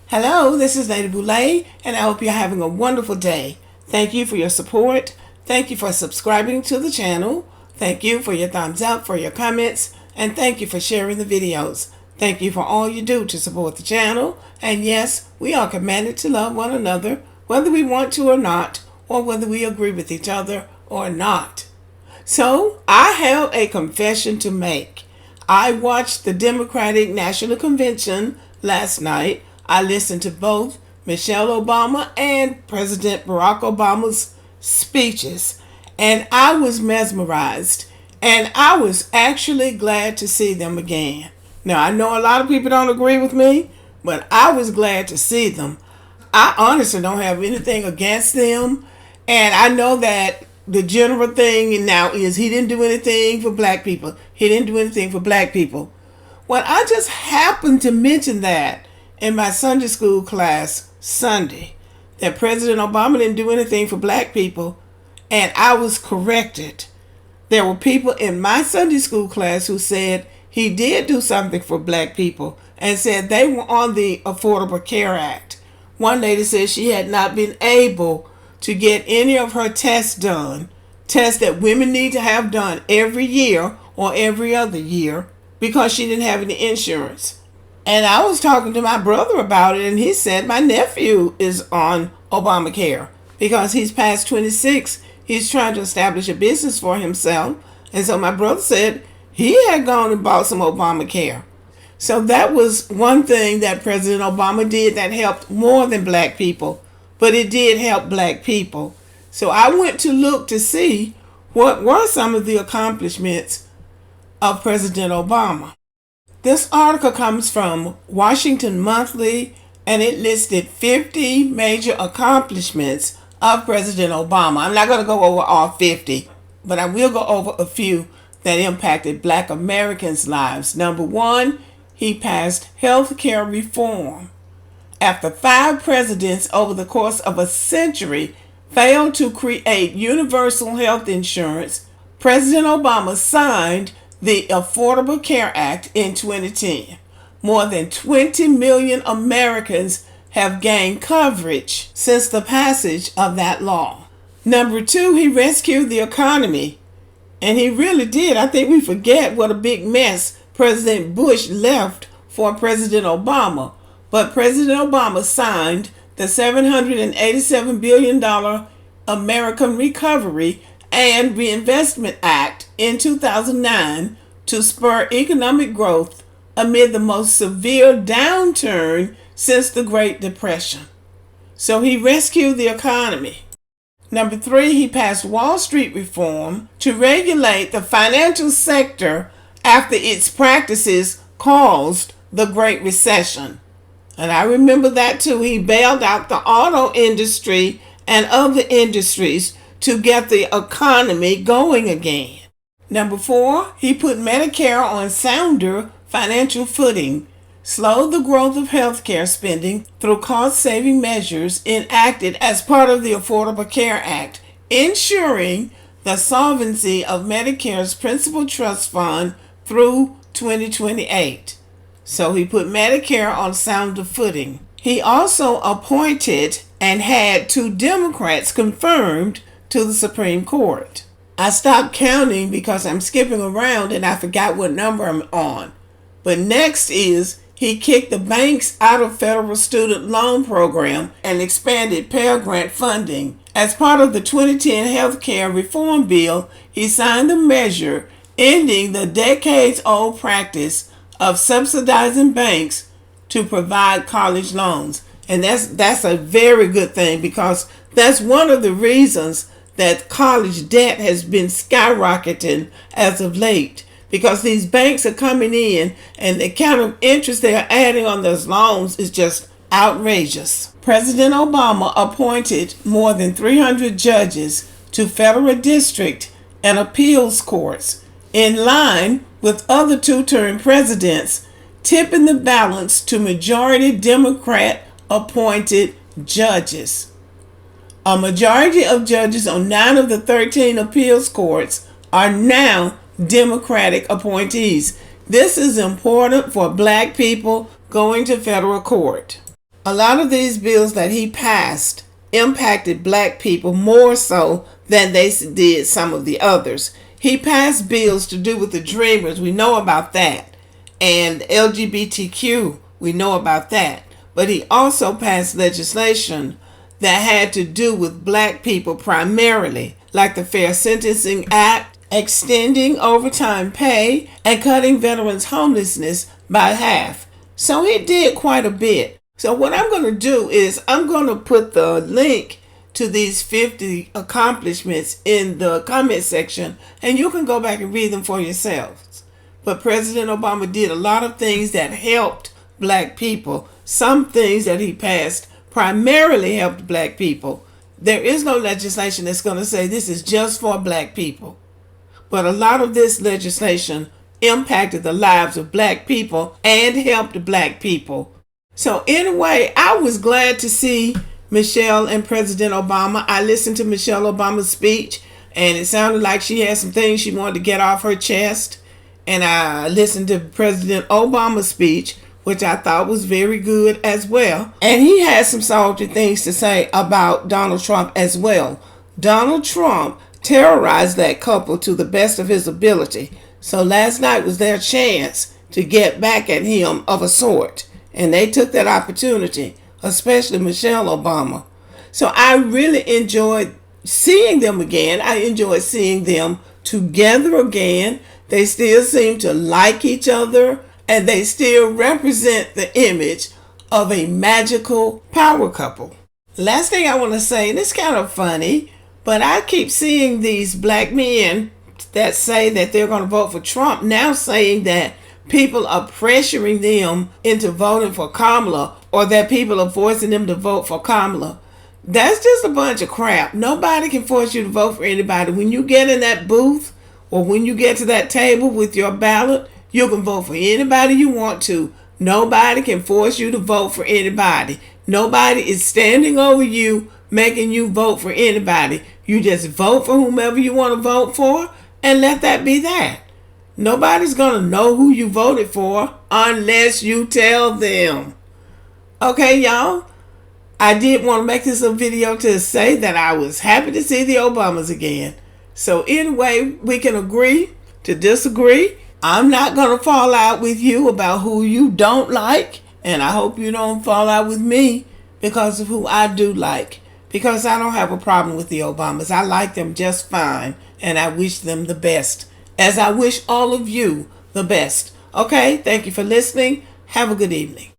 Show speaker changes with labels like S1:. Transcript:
S1: Hello, this is Lady Boulay, and I hope you're having a wonderful day. Thank you for your support. Thank you for subscribing to the channel. Thank you for your thumbs up, for your comments, and thank you for sharing the videos. Thank you for all you do to support the channel. And yes, we are commanded to love one another, whether we want to or not, or whether we agree with each other or not. So, I have a confession to make. I watched the Democratic National Convention last night. I listened to both Michelle Obama and President Barack Obama's speeches, and I was mesmerized, and I was actually glad to see them again. Now, I know a lot of people don't agree with me, but I was glad to see them. I honestly don't have anything against them, and I know that the general thing now is he didn't do anything for black people. He didn't do anything for black people. Well, I just happened to mention that in my Sunday school class Sunday, that President Obama didn't do anything for black people, and I was corrected. There were people in my Sunday school class who said he did do something for black people and said they were on the Affordable Care Act. One lady said she had not been able to get any of her tests done, tests that women need to have done every year or every other year, because she didn't have any insurance. And I was talking to my brother about it, and he said my nephew is on Obamacare because he's past 26. He's trying to establish a business for himself. And so my brother said he had gone and bought some Obamacare. So that was one thing that President Obama did that helped more than black people, but it did help black people. So I went to look to see what were some of the accomplishments of President Obama. This article comes from Washington Monthly, and it listed 50 major accomplishments of President Obama. I'm not going to go over all 50, but I will go over a few that impacted black Americans' lives. Number one, he passed health care reform. After 5 presidents over the course of a century failed to create universal health insurance, President Obama signed the Affordable Care Act in 2010. More than 20 million Americans have gained coverage since the passage of that law. Number 2, he rescued the economy. And he really did. I think we forget what a big mess President Bush left for President Obama. But President Obama signed the $787 billion American Recovery and Reinvestment Act in 2009 to spur economic growth amid the most severe downturn since the Great Depression. So he rescued the economy. Number 3, he passed Wall Street reform to regulate the financial sector after its practices caused the Great Recession. And I remember that too. He bailed out the auto industry and other industries to get the economy going again. Number 4, he put Medicare on sounder financial footing, slowed the growth of healthcare spending through cost-saving measures enacted as part of the Affordable Care Act, ensuring the solvency of Medicare's principal trust fund through 2028. So he put Medicare on sounder footing. He also appointed and had 2 Democrats confirmed to the Supreme Court. I stopped counting because I'm skipping around and I forgot what number I'm on. But next is he kicked the banks out of federal student loan program and expanded Pell Grant funding. As part of the 2010 health care reform bill, he signed the measure ending the decades-old practice of subsidizing banks to provide college loans. And that's a very good thing, because that's one of the reasons that college debt has been skyrocketing as of late, because these banks are coming in and the kind of interest they are adding on those loans is just outrageous. President Obama appointed more than 300 judges to federal district and appeals courts, in line with other 2-term presidents, tipping the balance to majority Democrat appointed judges. A majority of judges on 9 of the 13 appeals courts are now Democratic appointees. This is important for black people going to federal court. A lot of these bills that he passed impacted black people more so than they did some of the others. He passed bills to do with the Dreamers. We know about that. And LGBTQ, we know about that. But he also passed legislation that had to do with black people primarily, like the Fair Sentencing Act, extending overtime pay, and cutting veterans' homelessness by half. So he did quite a bit. So what I'm going to do is I'm going to put the link to these 50 accomplishments in the comment section, and you can go back and read them for yourselves. But President Obama did a lot of things that helped black people. Some things that he passed primarily helped black people. There is no legislation that's going to say this is just for black people. But a lot of this legislation impacted the lives of black people and helped black people. So anyway, I was glad to see Michelle and President Obama. I listened to Michelle Obama's speech, and it sounded like she had some things she wanted to get off her chest. And I listened to President Obama's speech, which I thought was very good as well. And he had some salty things to say about Donald Trump as well. Donald Trump terrorized that couple to the best of his ability. So last night was their chance to get back at him of a sort. And they took that opportunity, especially Michelle Obama. So I really enjoyed seeing them again. I enjoyed seeing them together again. They still seem to like each other, and they still represent the image of a magical power couple. Last thing I want to say, and it's kind of funny, but I keep seeing these black men that say that they're going to vote for Trump now saying that people are pressuring them into voting for Kamala, or that people are forcing them to vote for Kamala. That's just a bunch of crap. Nobody can force you to vote for anybody. When you get in that booth, or when you get to that table with your ballot, you can vote for anybody you want to. Nobody can force you to vote for anybody. Nobody is standing over you, making you vote for anybody. You just vote for whomever you want to vote for, and let that be that. Nobody's going to know who you voted for unless you tell them. Okay, y'all? I did want to make this a video to say that I was happy to see the Obamas again. So anyway, we can agree to disagree. I'm not going to fall out with you about who you don't like. And I hope you don't fall out with me because of who I do like. Because I don't have a problem with the Obamas. I like them just fine. And I wish them the best, as I wish all of you the best. Okay, thank you for listening. Have a good evening.